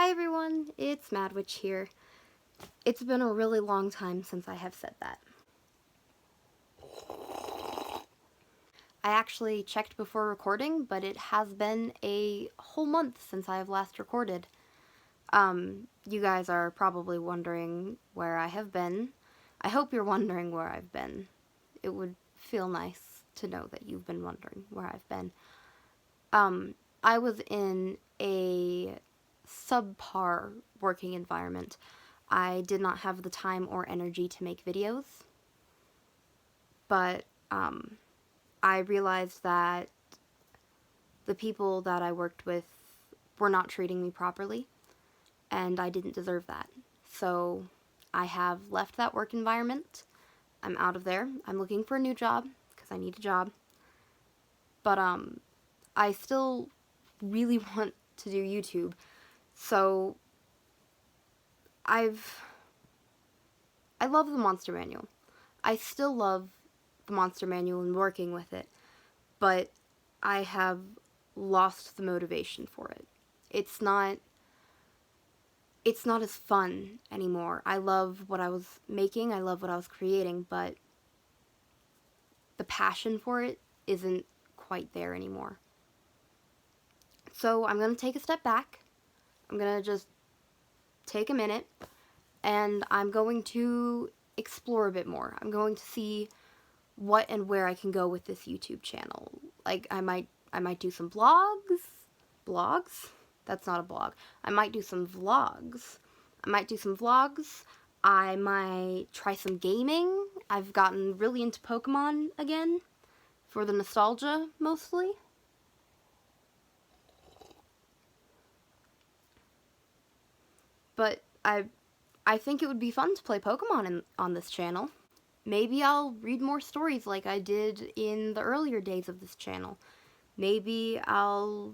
Hi everyone, it's Madwitch here. It's been a really long time since I have said that. I actually checked before recording, but it has been a whole month since I have last recorded. You guys are probably wondering where I have been. I hope you're wondering where I've been. It would feel nice to know that you've been wondering where I've been. I was in a subpar working environment. I did not have the time or energy to make videos, but I realized that the people that I worked with were not treating me properly, and I didn't deserve that. So I have left that work environment. I'm out of there. I'm looking for a new job, because I need a job. But I still really want to do YouTube, so I love the Monster Manual. I still love the Monster Manual and working with it, but I have lost the motivation for it. It's not as fun anymore. I love what I was making, I love what I was creating, but the passion for it isn't quite there anymore. So I'm going to take a step back. I'm going to just take a minute, and I'm going to explore a bit more. I'm going to see what and where I can go with this YouTube channel. Like, I might do some vlogs? That's not a blog. I might do some vlogs. I might try some gaming. I've gotten really into Pokemon again, for the nostalgia, mostly. But I think it would be fun to play Pokemon on this channel. Maybe I'll read more stories like I did in the earlier days of this channel. Maybe I'll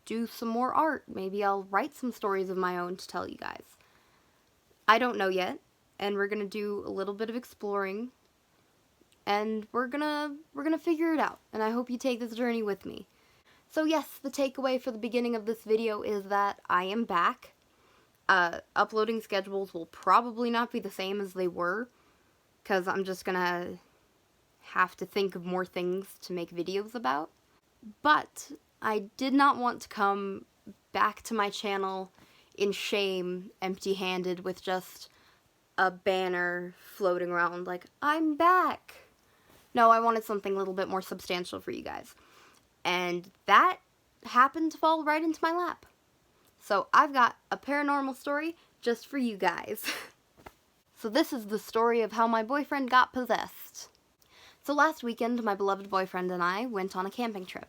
do some more art. Maybe I'll write some stories of my own to tell you guys. I don't know yet, and we're gonna do a little bit of exploring, and we're gonna figure it out, and I hope you take this journey with me. So yes, the takeaway for the beginning of this video is that I am back. Uploading schedules will probably not be the same as they were, because I'm just gonna have to think of more things to make videos about. But I did not want to come back to my channel in shame, empty-handed, with just a banner floating around like, I'm back! No, I wanted something a little bit more substantial for you guys. And that happened to fall right into my lap. So I've got a paranormal story just for you guys. So this is the story of how my boyfriend got possessed. So last weekend, my beloved boyfriend and I went on a camping trip.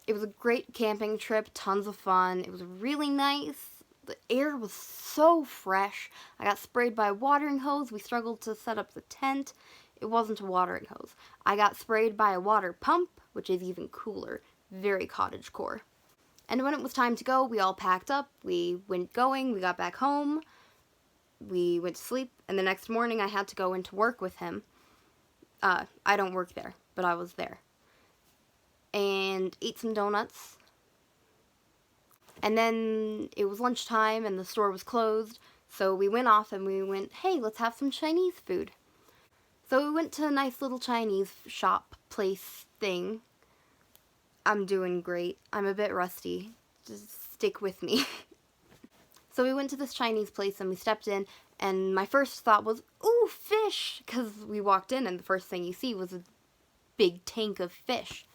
It was a great camping trip, tons of fun. It was really nice. The air was so fresh. I got sprayed by a watering hose. We struggled to set up the tent. It wasn't a watering hose. I got sprayed by a water pump, which is even cooler. Very cottagecore. And when it was time to go, we all packed up. We went going. We got back home. We went to sleep. And the next morning, I had to go into work with him. I don't work there, but I was there. And ate some donuts. And then it was lunchtime and the store was closed, so we went off and we went, hey, let's have some Chinese food. So we went to a nice little Chinese shop place thing. I'm doing great. I'm a bit rusty. Just stick with me. So we went to this Chinese place and we stepped in, and my first thought was, ooh, fish! Because we walked in and the first thing you see was a big tank of fish.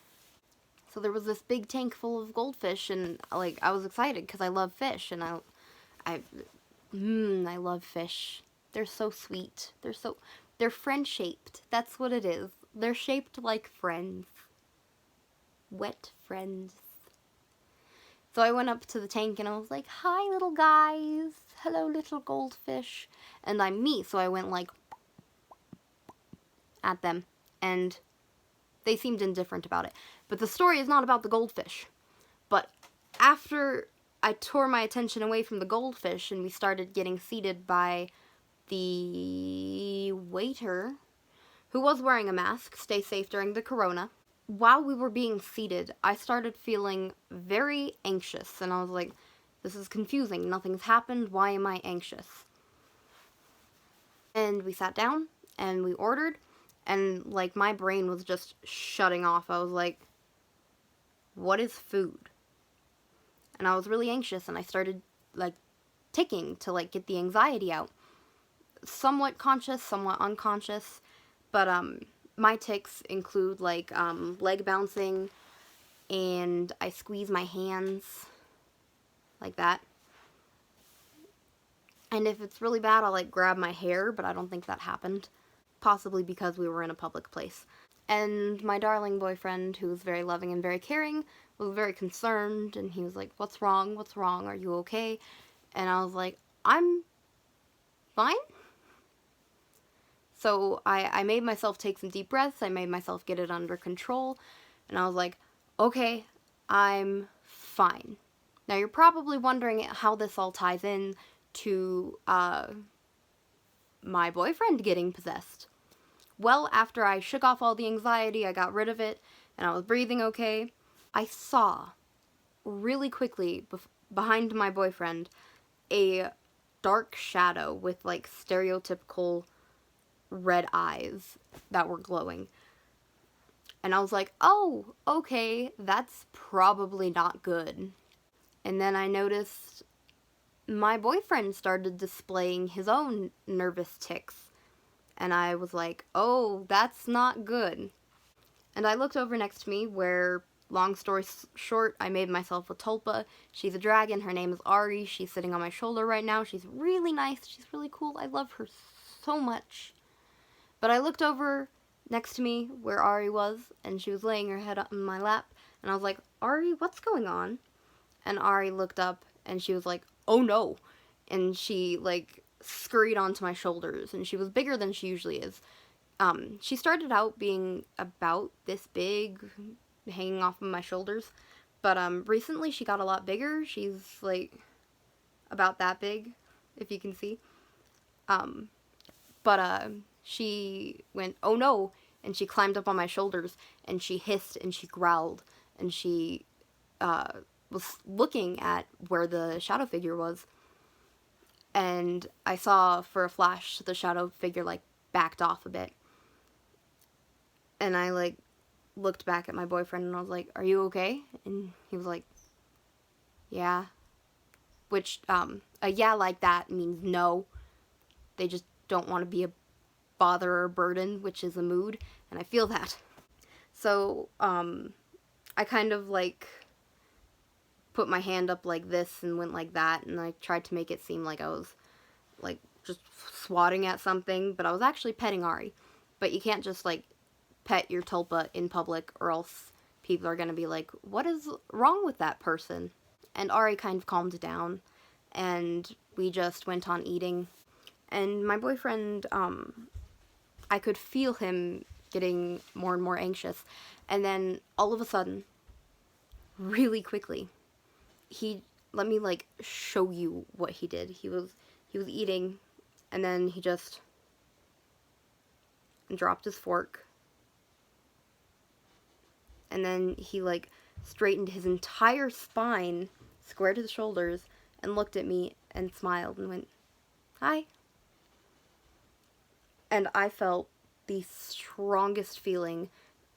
So there was this big tank full of goldfish, and like, I was excited because I love fish, and I love fish. They're so sweet. They're friend-shaped. That's what it is. They're shaped like friends. Wet friends. So I went up to the tank and I was like, hi little guys. Hello little goldfish. And I'm me, so I went like at them, and they seemed indifferent about it. But the story is not about the goldfish. But after I tore my attention away from the goldfish and we started getting seated by the waiter, who was wearing a mask, stay safe during the corona, while we were being seated, I started feeling very anxious. And I was like, This is confusing. Nothing's happened. Why am I anxious? And we sat down and we ordered, and like my brain was just shutting off. I was like, what is food? And I was really anxious, and I started like ticking to like get the anxiety out. Somewhat conscious, somewhat unconscious, but my tics include like leg bouncing, and I squeeze my hands like that. And if it's really bad, I'll like grab my hair, but I don't think that happened. Possibly because we were in a public place. And my darling boyfriend, who was very loving and very caring, was very concerned, and he was like, what's wrong? What's wrong? Are you okay? And I was like, I'm fine. So I made myself take some deep breaths. I made myself get it under control. And I was like, okay, I'm fine. Now you're probably wondering how this all ties in to my boyfriend getting possessed. Well, after I shook off all the anxiety, I got rid of it, and I was breathing okay, I saw really quickly behind my boyfriend a dark shadow with like stereotypical red eyes that were glowing. And I was like, oh, okay, that's probably not good. And then I noticed my boyfriend started displaying his own nervous tics. And I was like, oh, that's not good. And I looked over next to me where, long story short, I made myself a tulpa. She's a dragon. Her name is Ari. She's sitting on my shoulder right now. She's really nice. She's really cool. I love her so much. But I looked over next to me where Ari was, and she was laying her head on my lap. And I was like, Ari, what's going on? And Ari looked up, and she was like, oh no. And she, like, scurried onto my shoulders, and she was bigger than she usually is. She started out being about this big, hanging off of my shoulders, but recently she got a lot bigger. She's like about that big, if you can see. But she went, oh no, and she climbed up on my shoulders, and she hissed and she growled, and she was looking at where the shadow figure was. And I saw for a flash the shadow figure like backed off a bit. And I like looked back at my boyfriend and I was like, are you okay? And he was like, yeah. Which, a yeah like that means no. They just don't want to be a bother or burden, which is a mood. And I feel that. So, I kind of like put my hand up like this and went like that, and I tried to make it seem like I was like just swatting at something, but I was actually petting Ari. But you can't just like pet your tulpa in public, or else people are gonna be like, what is wrong with that person? And Ari kind of calmed down, and we just went on eating. And my boyfriend, I could feel him getting more and more anxious, and then all of a sudden, really quickly, he let me like show you what he did. He was eating, and then he just dropped his fork, and then he like straightened his entire spine, squared his shoulders, and looked at me and smiled and went, hi. And I felt the strongest feeling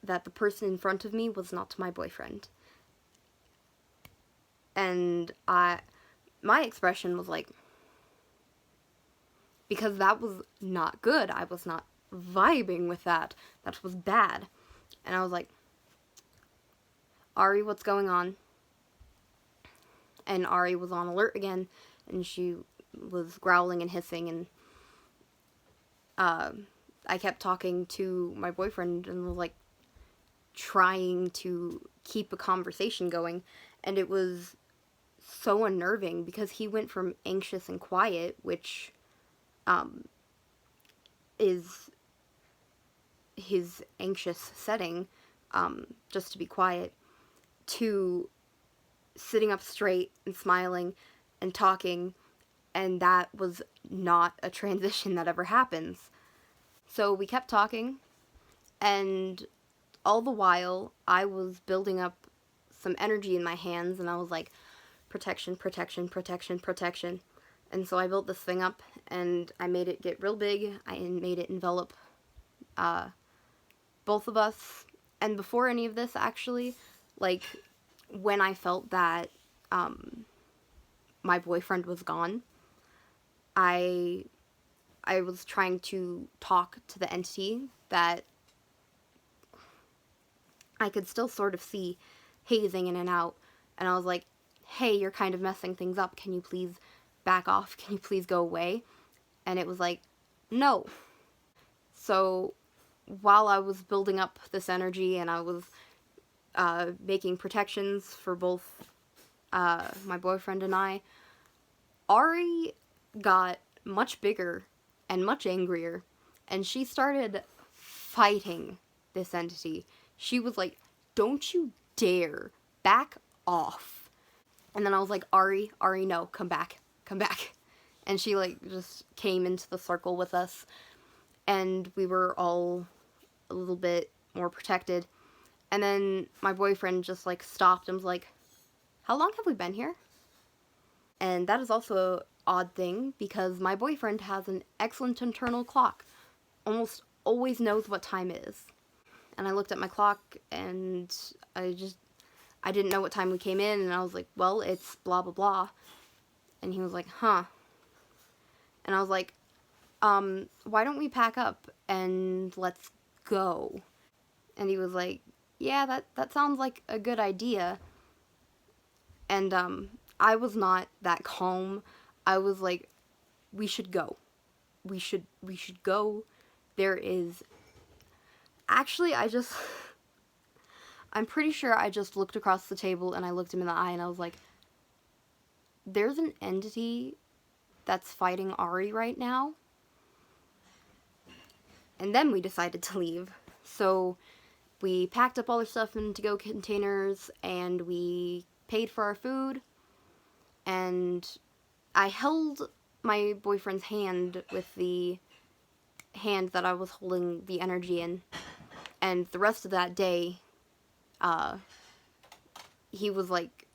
that the person in front of me was not my boyfriend. And my expression was like, because that was not good. I was not vibing with that. That was bad. And I was like, Ari, what's going on? And Ari was on alert again, and she was growling and hissing, and I kept talking to my boyfriend and was like trying to keep a conversation going, and it was so unnerving because he went from anxious and quiet, which is his anxious setting, just to be quiet, to sitting up straight and smiling and talking, and that was not a transition that ever happens. So we kept talking, and all the while I was building up some energy in my hands, and I was like, protection, protection, protection, protection. And so I built this thing up, and I made it get real big. I made it envelop both of us. And before any of this, actually, like, when I felt that my boyfriend was gone, I was trying to talk to the entity that I could still sort of see hazing in and out. And I was like, hey, you're kind of messing things up. Can you please back off? Can you please go away? And it was like, no. So while I was building up this energy and I was making protections for both my boyfriend and I, Ari got much bigger and much angrier, and she started fighting this entity. She was like, don't you dare, back off. And then I was like, Ari, no, come back. And she, like, just came into the circle with us, and we were all a little bit more protected. And then my boyfriend just, like, stopped and was like, how long have we been here? And that is also an odd thing, because my boyfriend has an excellent internal clock. Almost always knows what time it is. And I looked at my clock, and I didn't know what time we came in, and I was like, well, it's blah, blah, blah. And he was like, huh. And I was like, why don't we pack up and let's go? And he was like, yeah, that sounds like a good idea. And I was not that calm. I was like, we should go. We should go. There is... Actually, I'm pretty sure I just looked across the table and I looked him in the eye and I was like, there's an entity that's fighting Ari right now. And then we decided to leave. So we packed up all our stuff in to-go containers and we paid for our food. And I held my boyfriend's hand with the hand that I was holding the energy in. And the rest of that day, he was, like,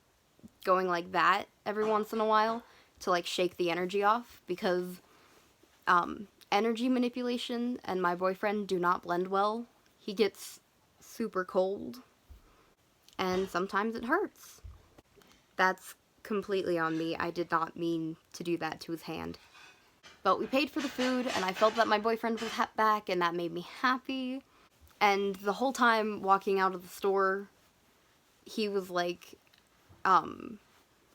going like that every once in a while to, like, shake the energy off, because energy manipulation and my boyfriend do not blend well. He gets super cold, and sometimes it hurts. That's completely on me. I did not mean to do that to his hand. But we paid for the food, and I felt that my boyfriend was back, and that made me happy. And the whole time walking out of the store, he was, like,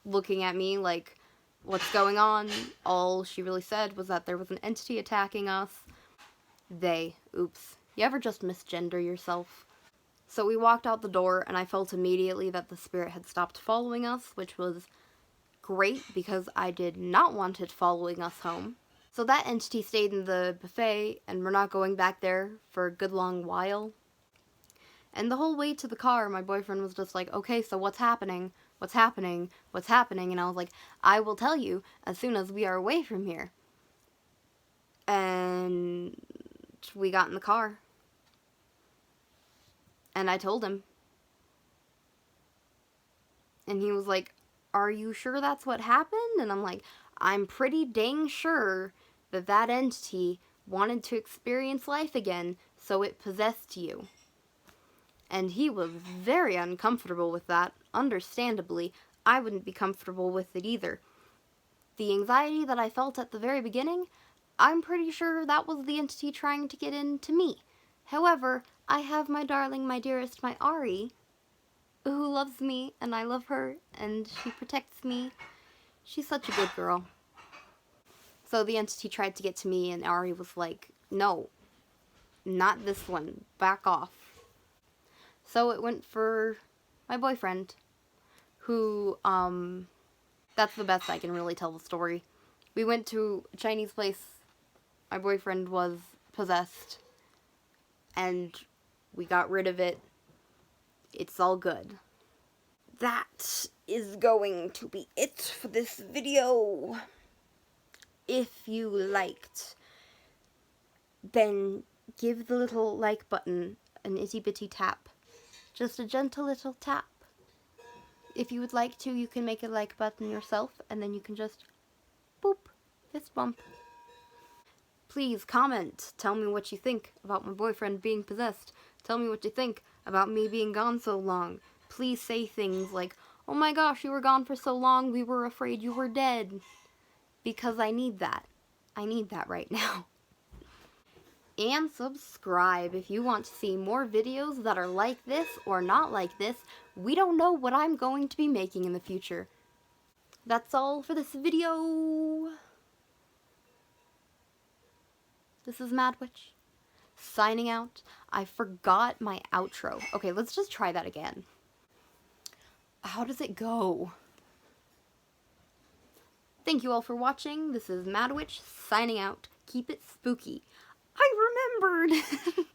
looking at me like, what's going on? All she really said was that there was an entity attacking us. Oops. You ever just misgender yourself? So we walked out the door, and I felt immediately that the spirit had stopped following us, which was great, because I did not want it following us home. So that entity stayed in the buffet, and we're not going back there for a good long while. And the whole way to the car, my boyfriend was just like, okay, so what's happening? What's happening? What's happening? And I was like, I will tell you as soon as we are away from here. And we got in the car. And I told him. And he was like, are you sure that's what happened? And I'm like, I'm pretty dang sure that that entity wanted to experience life again, so it possessed you. And he was very uncomfortable with that. Understandably, I wouldn't be comfortable with it either. The anxiety that I felt at the very beginning, I'm pretty sure that was the entity trying to get into me. However, I have my darling, my dearest, my Ari, who loves me, and I love her, and she protects me. She's such a good girl. So the entity tried to get to me, and Ari was like, no, not this one, back off. So it went for my boyfriend, who, that's the best I can really tell the story. We went to a Chinese place, my boyfriend was possessed, and we got rid of it. It's all good. That is going to be it for this video. If you liked, then give the little like button an itty bitty tap. Just a gentle little tap. If you would like to, you can make a like button yourself, and then you can just boop, fist bump. Please comment. Tell me what you think about my boyfriend being possessed. Tell me what you think about me being gone so long. Please say things like, oh my gosh, you were gone for so long, we were afraid you were dead. Because I need that. I need that right now. And subscribe if you want to see more videos that are like this or not like this. We don't know what I'm going to be making in the future. That's all for this video. This is Mad Witch, signing out. I forgot my outro. Okay, let's just try that again. How does it go? Thank you all for watching. This is Mad Witch, signing out. Keep it spooky. I remembered!